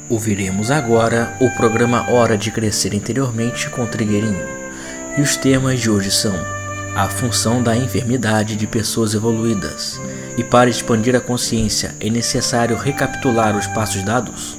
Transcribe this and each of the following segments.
Ouviremos agora o programa Hora de Crescer Interiormente com Trigueirinho. E os temas de hoje são a função da enfermidade de pessoas evoluídas. E para expandir a consciência, é necessário recapitular os passos dados?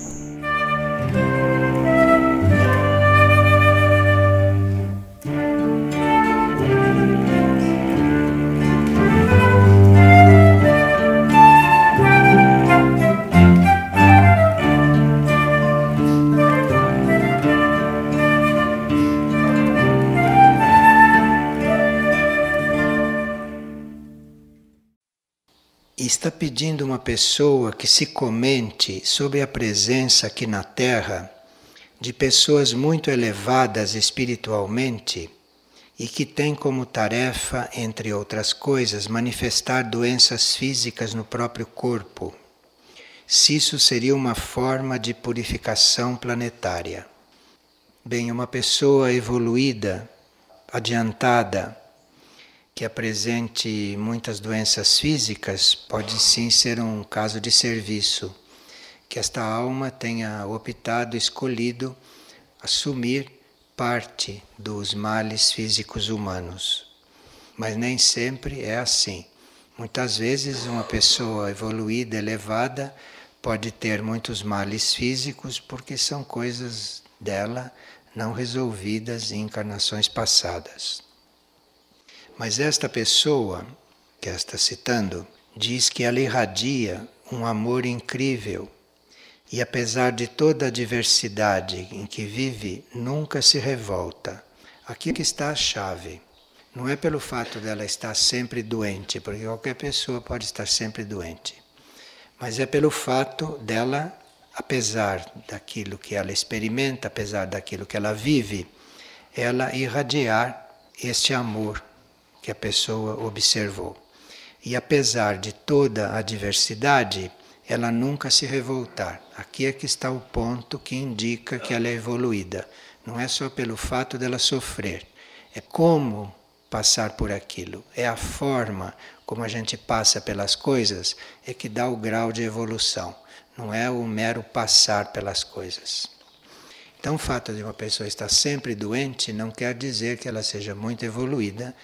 Está pedindo uma pessoa que se comente sobre a presença aqui na Terra de pessoas muito elevadas espiritualmente e que têm como tarefa, entre outras coisas, manifestar doenças físicas no próprio corpo. Se isso seria uma forma de purificação planetária. Bem, uma pessoa evoluída, adiantada, que apresente muitas doenças físicas, pode sim ser um caso de serviço, que esta alma tenha optado, escolhido assumir parte dos males físicos humanos. Mas nem sempre é assim. Muitas vezes uma pessoa evoluída, elevada, pode ter muitos males físicos porque são coisas dela não resolvidas em encarnações passadas. Mas esta pessoa, que está citando, diz que ela irradia um amor incrível e apesar de toda a diversidade em que vive, nunca se revolta. Aqui que está a chave. Não é pelo fato dela estar sempre doente, porque qualquer pessoa pode estar sempre doente. Mas é pelo fato dela, apesar daquilo que ela experimenta, apesar daquilo que ela vive, ela irradiar este amor que a pessoa observou. E apesar de toda a diversidade, ela nunca se revoltar. Aqui é que está o ponto que indica que ela é evoluída. Não é só pelo fato dela sofrer, é como passar por aquilo. É a forma como a gente passa pelas coisas é que dá o grau de evolução. Não é o mero passar pelas coisas. Então o fato de uma pessoa estar sempre doente não quer dizer que ela seja muito evoluída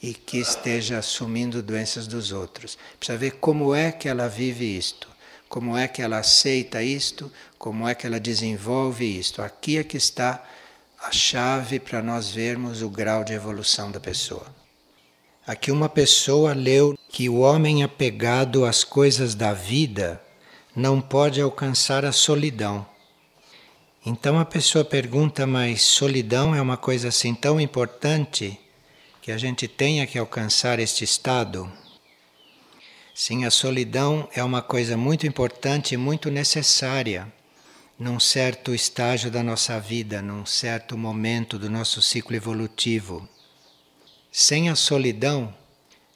e que esteja assumindo doenças dos outros. Precisa ver como é que ela vive isto, como é que ela aceita isto, como é que ela desenvolve isto. Aqui é que está a chave para nós vermos o grau de evolução da pessoa. Aqui uma pessoa leu que o homem apegado às coisas da vida não pode alcançar a solidão. Então a pessoa pergunta, mas solidão é uma coisa assim tão importante que a gente tenha que alcançar este estado? Sim, a solidão é uma coisa muito importante e muito necessária num certo estágio da nossa vida, num certo momento do nosso ciclo evolutivo. Sem a solidão,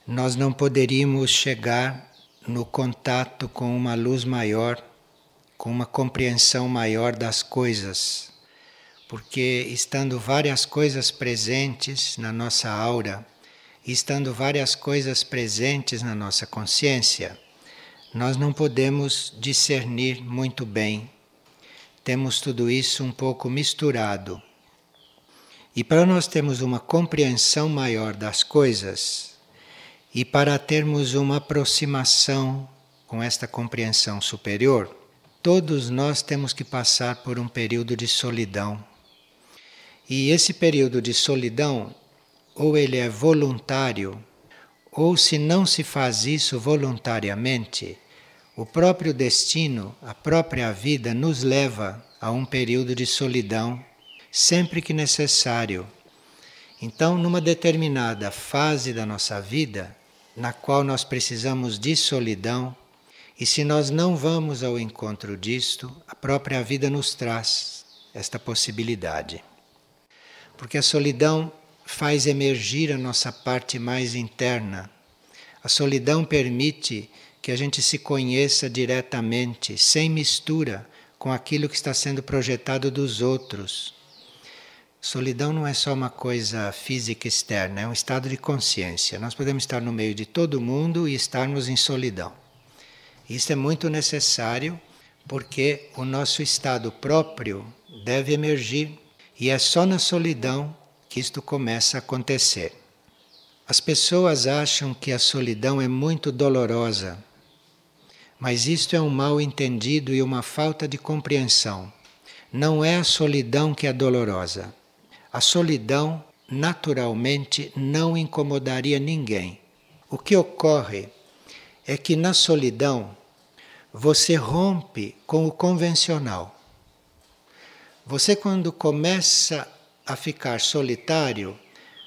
nós não poderíamos chegar no contato com uma luz maior, com uma compreensão maior das coisas. Porque estando várias coisas presentes na nossa aura, estando várias coisas presentes na nossa consciência, nós não podemos discernir muito bem. Temos tudo isso um pouco misturado. E para nós termos uma compreensão maior das coisas, e para termos uma aproximação com esta compreensão superior, todos nós temos que passar por um período de solidão. E esse período de solidão, ou ele é voluntário, ou se não se faz isso voluntariamente, o próprio destino, a própria vida nos leva a um período de solidão, sempre que necessário. Então, numa determinada fase da nossa vida, na qual nós precisamos de solidão, e se nós não vamos ao encontro disto, a própria vida nos traz esta possibilidade. Porque a solidão faz emergir a nossa parte mais interna. A solidão permite que a gente se conheça diretamente, sem mistura com aquilo que está sendo projetado dos outros. Solidão não é só uma coisa física externa, é um estado de consciência. Nós podemos estar no meio de todo mundo e estarmos em solidão. Isso é muito necessário porque o nosso estado próprio deve emergir e é só na solidão que isto começa a acontecer. As pessoas acham que a solidão é muito dolorosa, mas isto é um mal entendido e uma falta de compreensão. Não é a solidão que é dolorosa. A solidão, naturalmente, não incomodaria ninguém. O que ocorre é que na solidão você rompe com o convencional. Você, quando começa a ficar solitário,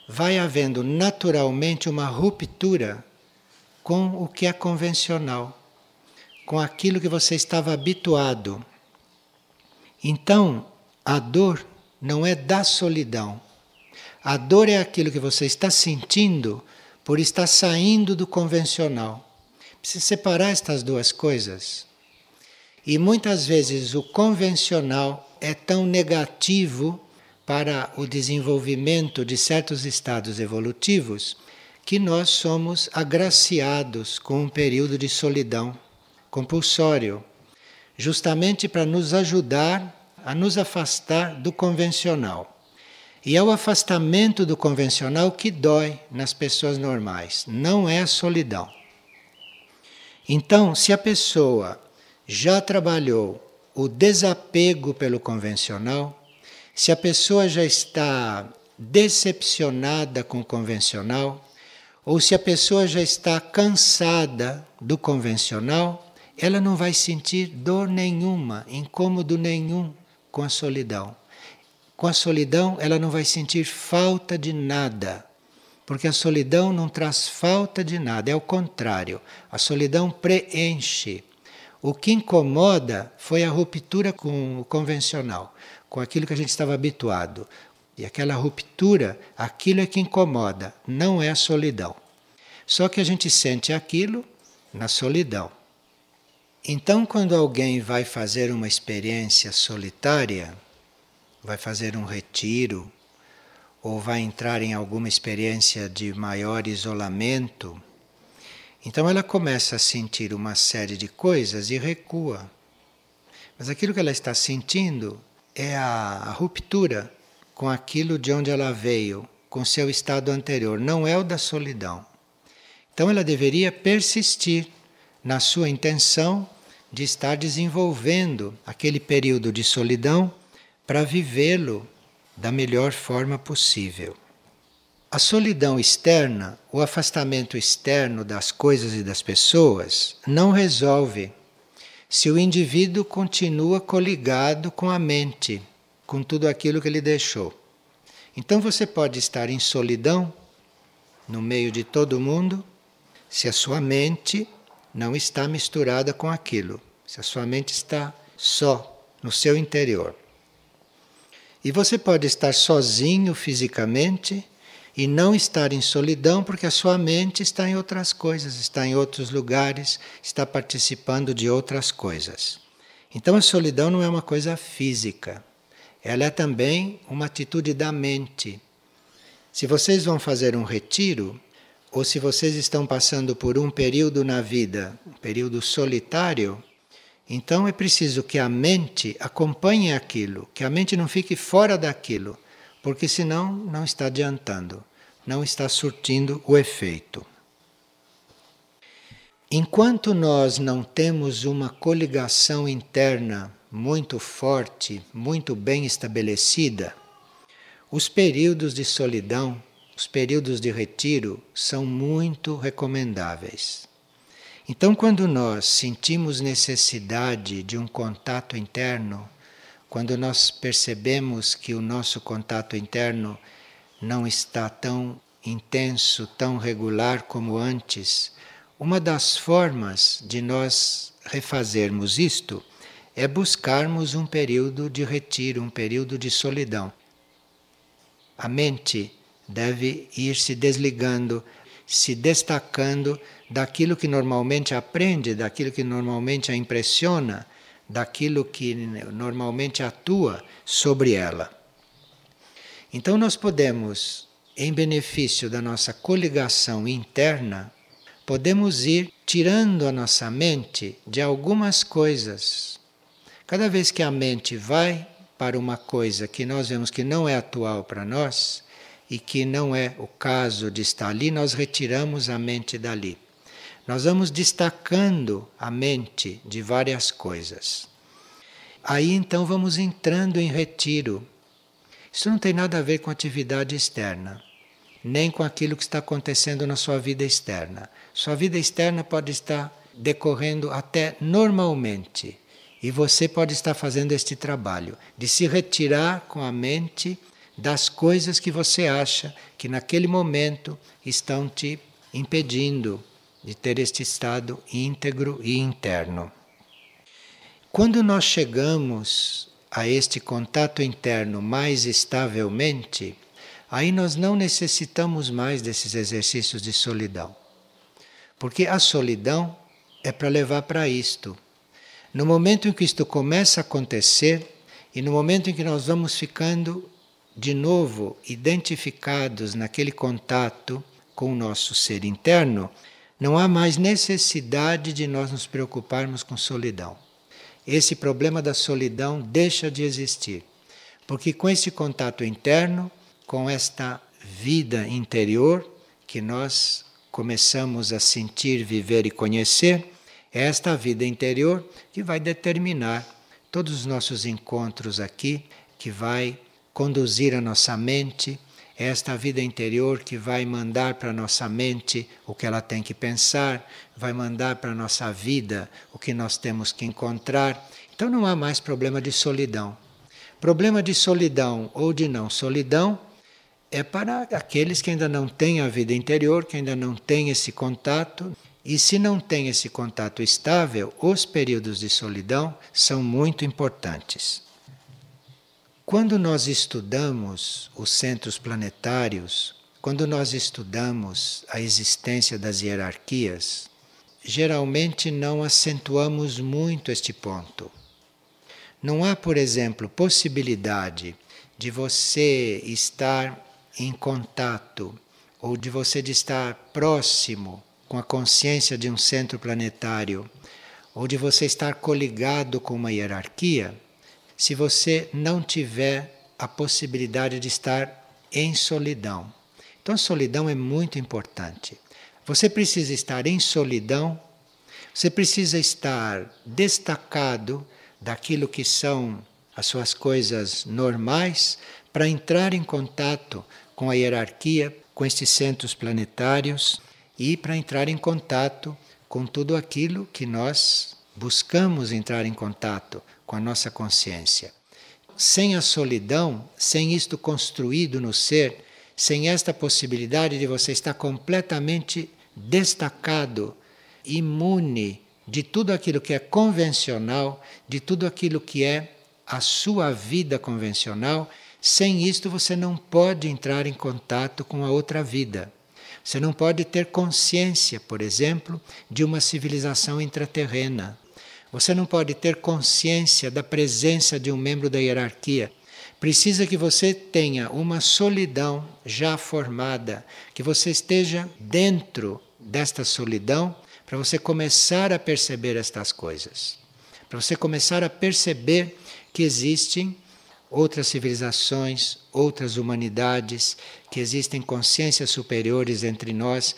vai havendo naturalmente uma ruptura com o que é convencional, com aquilo que você estava habituado. Então, a dor não é da solidão. A dor é aquilo que você está sentindo por estar saindo do convencional. Precisa separar estas duas coisas. E muitas vezes o convencional é tão negativo para o desenvolvimento de certos estados evolutivos que nós somos agraciados com um período de solidão compulsório, justamente para nos ajudar a nos afastar do convencional. E é o afastamento do convencional que dói nas pessoas normais, não é a solidão. Então, se a pessoa já trabalhou o desapego pelo convencional, se a pessoa já está decepcionada com o convencional, ou se a pessoa já está cansada do convencional, ela não vai sentir dor nenhuma, incômodo nenhum com a solidão. Com a solidão, ela não vai sentir falta de nada, porque a solidão não traz falta de nada, é o contrário. A solidão preenche. O que incomoda foi a ruptura com o convencional, com aquilo que a gente estava habituado. E aquela ruptura, aquilo é que incomoda, não é a solidão. Só que a gente sente aquilo na solidão. Então, quando alguém vai fazer uma experiência solitária, vai fazer um retiro, ou vai entrar em alguma experiência de maior isolamento, então ela começa a sentir uma série de coisas e recua. Mas aquilo que ela está sentindo é a ruptura com aquilo de onde ela veio, com seu estado anterior, não é o da solidão. Então ela deveria persistir na sua intenção de estar desenvolvendo aquele período de solidão para vivê-lo da melhor forma possível. A solidão externa, o afastamento externo das coisas e das pessoas, não resolve se o indivíduo continua coligado com a mente, com tudo aquilo que ele deixou. Então você pode estar em solidão, no meio de todo mundo, se a sua mente não está misturada com aquilo, se a sua mente está só no seu interior. E você pode estar sozinho fisicamente e não estar em solidão porque a sua mente está em outras coisas, está em outros lugares, está participando de outras coisas. Então a solidão não é uma coisa física, ela é também uma atitude da mente. Se vocês vão fazer um retiro, ou se vocês estão passando por um período na vida, um período solitário, então é preciso que a mente acompanhe aquilo, que a mente não fique fora daquilo, porque senão não está adiantando, não está surtindo o efeito. Enquanto nós não temos uma coligação interna muito forte, muito bem estabelecida, os períodos de solidão, os períodos de retiro são muito recomendáveis. Então, quando nós sentimos necessidade de um contato interno, quando nós percebemos que o nosso contato interno não está tão intenso, tão regular como antes, uma das formas de nós refazermos isto é buscarmos um período de retiro, um período de solidão. A mente deve ir se desligando, se destacando daquilo que normalmente aprende, daquilo que normalmente a impressiona, daquilo que normalmente atua sobre ela. Então nós podemos, em benefício da nossa coligação interna, podemos ir tirando a nossa mente de algumas coisas, Cada vez que a mente vai para uma coisa que nós vemos que não é atual para nós e que não é o caso de estar ali, nós retiramos a mente dali. Nós vamos destacando a mente de várias coisas. Aí então vamos entrando em retiro. Isso não tem nada a ver com atividade externa, nem com aquilo que está acontecendo na sua vida externa. Sua vida externa pode estar decorrendo até normalmente. E você pode estar fazendo este trabalho de se retirar com a mente das coisas que você acha que naquele momento estão te impedindo de ter este estado íntegro e interno. Quando nós chegamos a este contato interno mais estavelmente, aí nós não necessitamos mais desses exercícios de solidão. Porque a solidão é para levar para isto. No momento em que isto começa a acontecer, e no momento em que nós vamos ficando de novo identificados naquele contato com o nosso ser interno, não há mais necessidade de nós nos preocuparmos com solidão. Esse problema da solidão deixa de existir, porque com esse contato interno, com esta vida interior que nós começamos a sentir, viver e conhecer, é esta vida interior que vai determinar todos os nossos encontros aqui, que vai conduzir a nossa mente, é esta vida interior que vai mandar para a nossa mente o que ela tem que pensar, vai mandar para a nossa vida o que nós temos que encontrar. Então não há mais problema de solidão. Problema de solidão ou de não solidão é para aqueles que ainda não têm a vida interior, que ainda não têm esse contato. E se não tem esse contato estável, os períodos de solidão são muito importantes. Quando nós estudamos os centros planetários, quando nós estudamos a existência das hierarquias, geralmente não acentuamos muito este ponto. Não há, por exemplo, possibilidade de você estar em contato ou de você estar próximo com a consciência de um centro planetário, ou de você estar coligado com uma hierarquia, se você não tiver a possibilidade de estar em solidão. Então a solidão é muito importante. Você precisa estar em solidão, você precisa estar destacado daquilo que são as suas coisas normais para entrar em contato com a hierarquia, com estes centros planetários, e para entrar em contato com tudo aquilo que nós buscamos entrar em contato com a nossa consciência. Sem a solidão, sem isto construído no ser, sem esta possibilidade de você estar completamente destacado, imune de tudo aquilo que é convencional, de tudo aquilo que é a sua vida convencional, sem isto você não pode entrar em contato com a outra vida. Você não pode ter consciência, por exemplo, de uma civilização intraterrena. Você não pode ter consciência da presença de um membro da hierarquia. Precisa que você tenha uma solidão já formada, que você esteja dentro desta solidão para você começar a perceber estas coisas. Para você começar a perceber que existem outras civilizações, outras humanidades, que existem consciências superiores entre nós.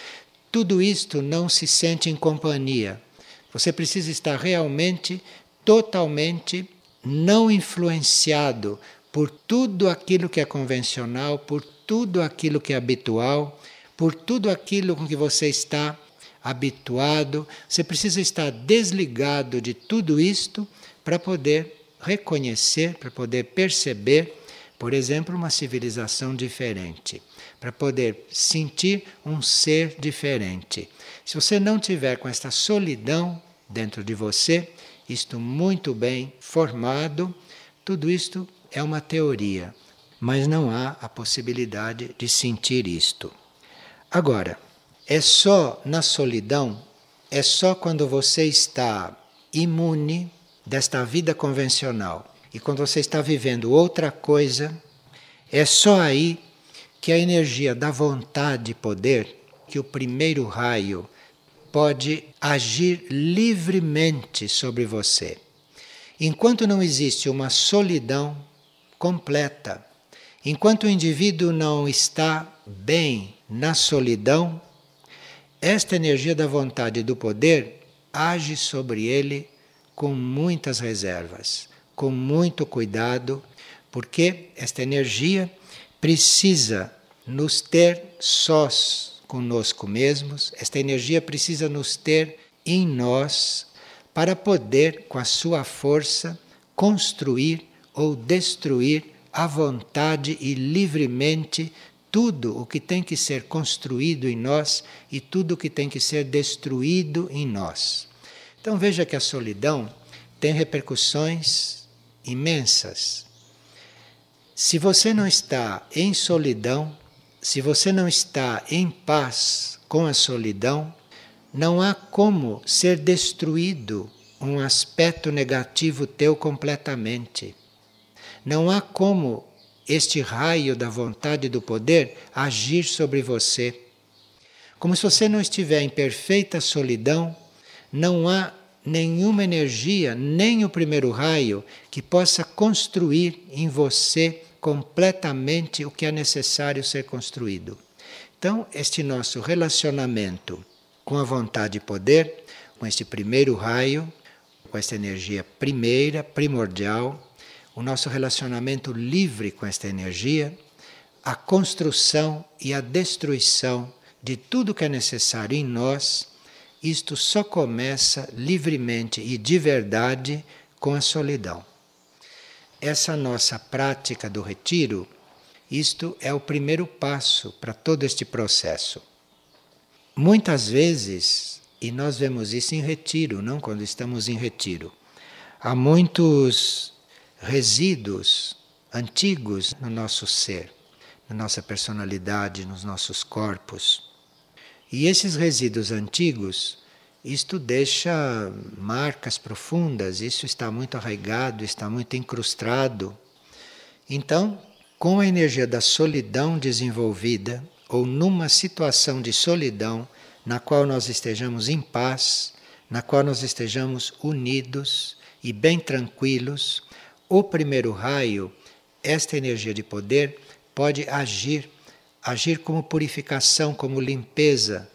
Tudo isto não se sente em companhia. Você precisa estar realmente, totalmente não influenciado por tudo aquilo que é convencional, por tudo aquilo que é habitual, por tudo aquilo com que você está habituado. Você precisa estar desligado de tudo isto para poder reconhecer, para poder perceber, por exemplo, uma civilização diferente, para poder sentir um ser diferente. Se você não tiver com esta solidão dentro de você, isto muito bem formado, tudo isto é uma teoria, mas não há a possibilidade de sentir isto. Agora, é só na solidão, é só quando você está imune desta vida convencional e quando você está vivendo outra coisa, é só aí que a energia da vontade e poder, que o primeiro raio pode agir livremente sobre você. Enquanto não existe uma solidão completa, enquanto o indivíduo não está bem na solidão, esta energia da vontade e do poder age sobre ele com muitas reservas, com muito cuidado, porque esta energia precisa nos ter sós conosco mesmos, esta energia precisa nos ter em nós para poder, com a sua força, construir ou destruir à vontade e livremente tudo o que tem que ser construído em nós e tudo o que tem que ser destruído em nós. Então veja que a solidão tem repercussões imensas. Se você não está em solidão, se você não está em paz com a solidão, não há como ser destruído um aspecto negativo teu completamente. Não há como este raio da vontade e do poder agir sobre você. Como se você não estiver em perfeita solidão, não há nenhuma energia, nem o primeiro raio, que possa construir em você completamente o que é necessário ser construído. Então, este nosso relacionamento com a vontade e poder, com este primeiro raio, com esta energia primeira, primordial, o nosso relacionamento livre com esta energia, a construção e a destruição de tudo que é necessário em nós, isto só começa livremente e de verdade com a solidão. Essa nossa prática do retiro, isto é o primeiro passo para todo este processo. Muitas vezes, e nós vemos isso em retiro, não quando estamos em retiro, há muitos resíduos antigos no nosso ser, na nossa personalidade, nos nossos corpos. E esses resíduos antigos, isto deixa marcas profundas, isso está muito arraigado, está muito incrustado. Então, com a energia da solidão desenvolvida, ou numa situação de solidão, na qual nós estejamos em paz, na qual nós estejamos unidos e bem tranquilos, o primeiro raio, esta energia de poder, pode agir como purificação, como limpeza,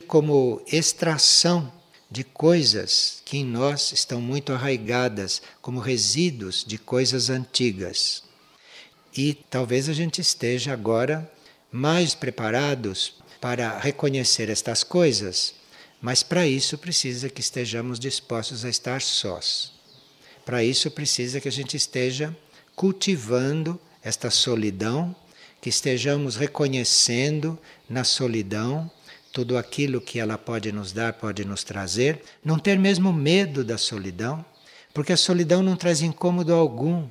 como extração de coisas que em nós estão muito arraigadas, como resíduos de coisas antigas. E talvez a gente esteja agora mais preparados para reconhecer estas coisas, mas para isso precisa que estejamos dispostos a estar sós. Para isso precisa que a gente esteja cultivando esta solidão, que estejamos reconhecendo na solidão tudo aquilo que ela pode nos dar, pode nos trazer, não ter mesmo medo da solidão, porque a solidão não traz incômodo algum.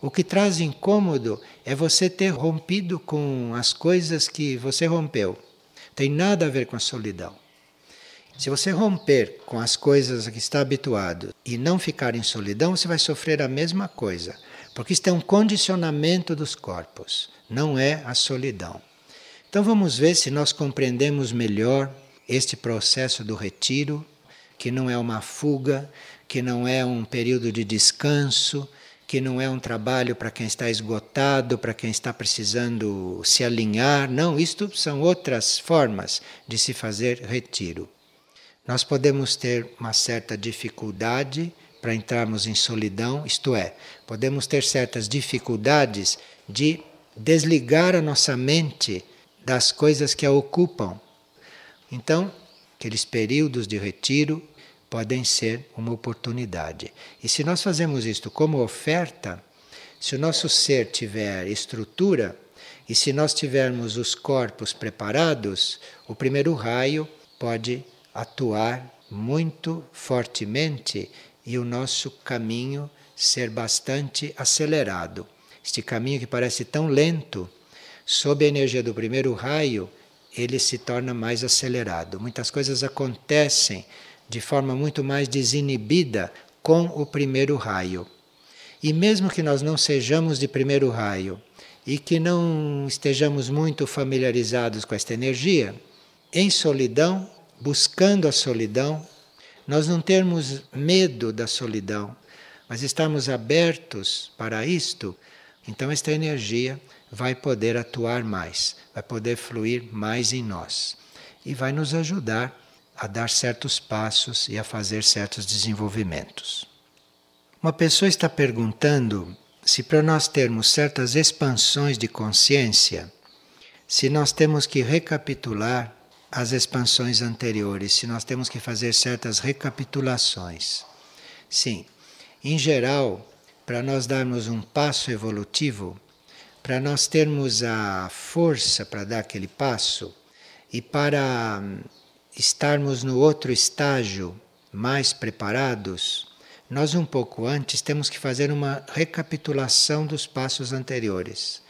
O que traz incômodo é você ter rompido com as coisas que você rompeu. Tem nada a ver com a solidão. Se você romper com as coisas a que está habituado e não ficar em solidão, você vai sofrer a mesma coisa, porque isto é um condicionamento dos corpos, não é a solidão. Então vamos ver se nós compreendemos melhor este processo do retiro, que não é uma fuga, que não é um período de descanso, que não é um trabalho para quem está esgotado, para quem está precisando se alinhar. Não, isto são outras formas de se fazer retiro. Nós podemos ter uma certa dificuldade para entrarmos em solidão, isto é, podemos ter certas dificuldades de desligar a nossa mente das coisas que a ocupam. Então, aqueles períodos de retiro podem ser uma oportunidade. E se nós fazemos isto como oferta, se o nosso ser tiver estrutura e se nós tivermos os corpos preparados, o primeiro raio pode atuar muito fortemente e o nosso caminho ser bastante acelerado. Este caminho que parece tão lento, sob a energia do primeiro raio, ele se torna mais acelerado. Muitas coisas acontecem de forma muito mais desinibida com o primeiro raio. E mesmo que nós não sejamos de primeiro raio e que não estejamos muito familiarizados com esta energia, em solidão, buscando a solidão, nós não termos medo da solidão, mas estamos abertos para isto, então esta energia vai poder atuar mais, vai poder fluir mais em nós e vai nos ajudar a dar certos passos e a fazer certos desenvolvimentos. Uma pessoa está perguntando se para nós termos certas expansões de consciência, se nós temos que recapitular as expansões anteriores, se nós temos que fazer certas recapitulações. Sim, em geral, para nós darmos um passo evolutivo, para nós termos a força para dar aquele passo e para estarmos no outro estágio mais preparados, nós um pouco antes temos que fazer uma recapitulação dos passos anteriores,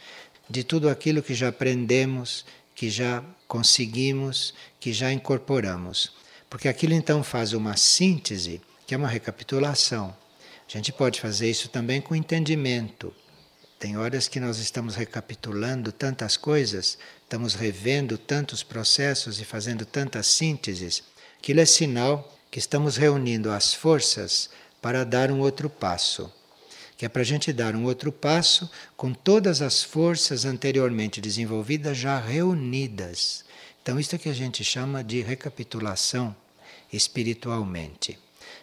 de tudo aquilo que já aprendemos, que já conseguimos, que já incorporamos. Porque aquilo então faz uma síntese, que é uma recapitulação. A gente pode fazer isso também com entendimento. Tem horas que nós estamos recapitulando tantas coisas, estamos revendo tantos processos e fazendo tantas sínteses, aquilo é sinal que estamos reunindo as forças para dar um outro passo. Que é para a gente dar um outro passo com todas as forças anteriormente desenvolvidas já reunidas. Então isso é que a gente chama de recapitulação espiritualmente.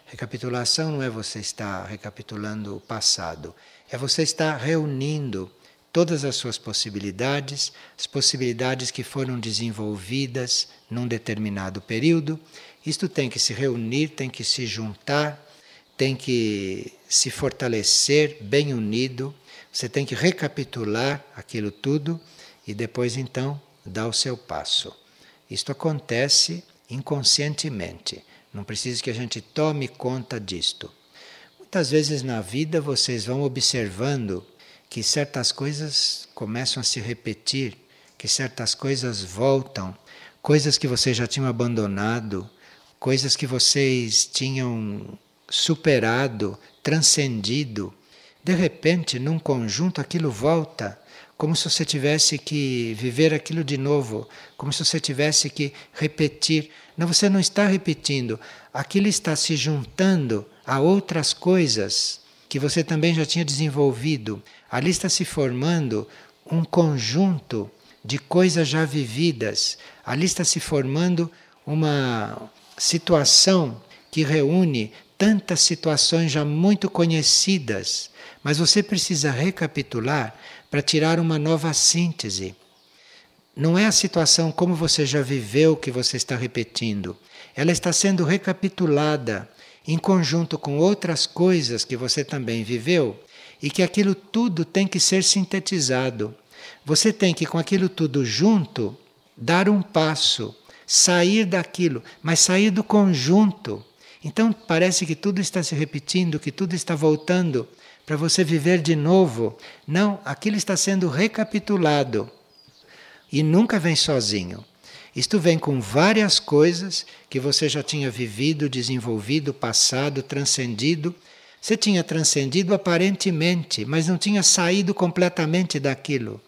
Recapitulação não é você estar recapitulando o passado, é você estar reunindo todas as suas possibilidades, as possibilidades que foram desenvolvidas num determinado período. Isto tem que se reunir, tem que se juntar, tem que se fortalecer bem unido, você tem que recapitular aquilo tudo e depois então dar o seu passo. Isto acontece inconscientemente, não precisa que a gente tome conta disto. Muitas vezes na vida vocês vão observando que certas coisas começam a se repetir, que certas coisas voltam, coisas que vocês já tinham abandonado, coisas que vocês tinham superado, transcendido. De repente, num conjunto, aquilo volta, como se você tivesse que viver aquilo de novo, como se você tivesse que repetir. Não, você não está repetindo, aquilo está se juntando a outras coisas que você também já tinha desenvolvido. Ali está se formando um conjunto de coisas já vividas. Ali está se formando uma situação que reúne tantas situações já muito conhecidas, mas você precisa recapitular para tirar uma nova síntese. Não é a situação como você já viveu que você está repetindo. Ela está sendo recapitulada em conjunto com outras coisas que você também viveu e que aquilo tudo tem que ser sintetizado. Você tem que, com aquilo tudo junto, dar um passo, sair daquilo, mas sair do conjunto. Então parece que tudo está se repetindo, que tudo está voltando para você viver de novo. Não, aquilo está sendo recapitulado. E nunca vem sozinho. Isto vem com várias coisas que você já tinha vivido, desenvolvido, passado, transcendido. Você tinha transcendido aparentemente, mas não tinha saído completamente daquilo.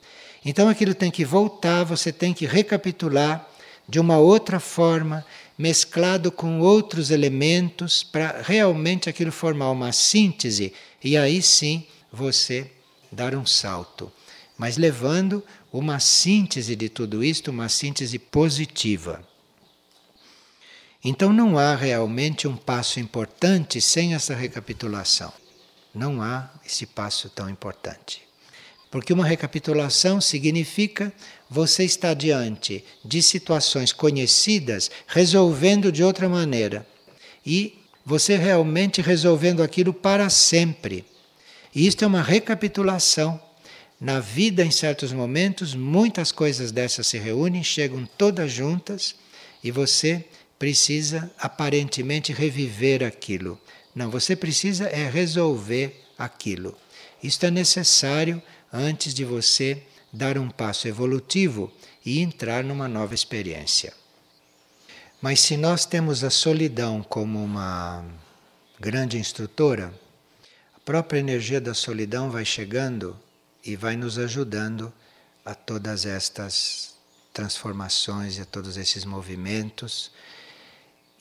Então aquilo tem que voltar, você tem que recapitular de uma outra forma, mesclado com outros elementos, para realmente aquilo formar uma síntese e aí sim você dar um salto. Mas levando uma síntese de tudo isto, uma síntese positiva. Então não há realmente um passo importante sem essa recapitulação. Não há esse passo tão importante. Porque uma recapitulação significa você estar diante de situações conhecidas, resolvendo de outra maneira. E você realmente resolvendo aquilo para sempre. E isto é uma recapitulação. Na vida, em certos momentos, muitas coisas dessas se reúnem, chegam todas juntas e você precisa aparentemente reviver aquilo. Não, você precisa resolver aquilo. Isto é necessário antes de você dar um passo evolutivo e entrar numa nova experiência. Mas se nós temos a solidão como uma grande instrutora, a própria energia da solidão vai chegando e vai nos ajudando a todas estas transformações e a todos esses movimentos.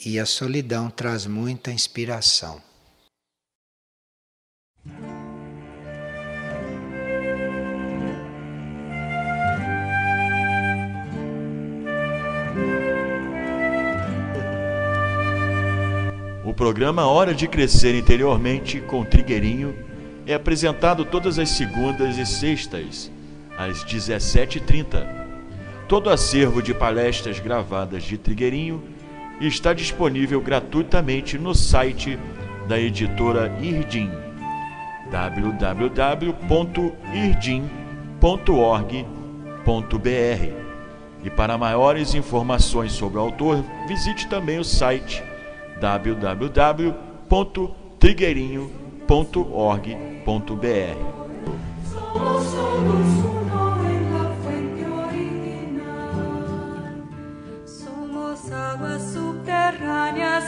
E a solidão traz muita inspiração. programa Hora de Crescer Interiormente com Trigueirinho é apresentado todas as segundas e sextas, às 17h30. Todo acervo de palestras gravadas de Trigueirinho está disponível gratuitamente no site da editora Irdim, www.irdim.org.br. E para maiores informações sobre o autor, visite também o site www.trigueirinho.org.br. Somos aguas subterráneas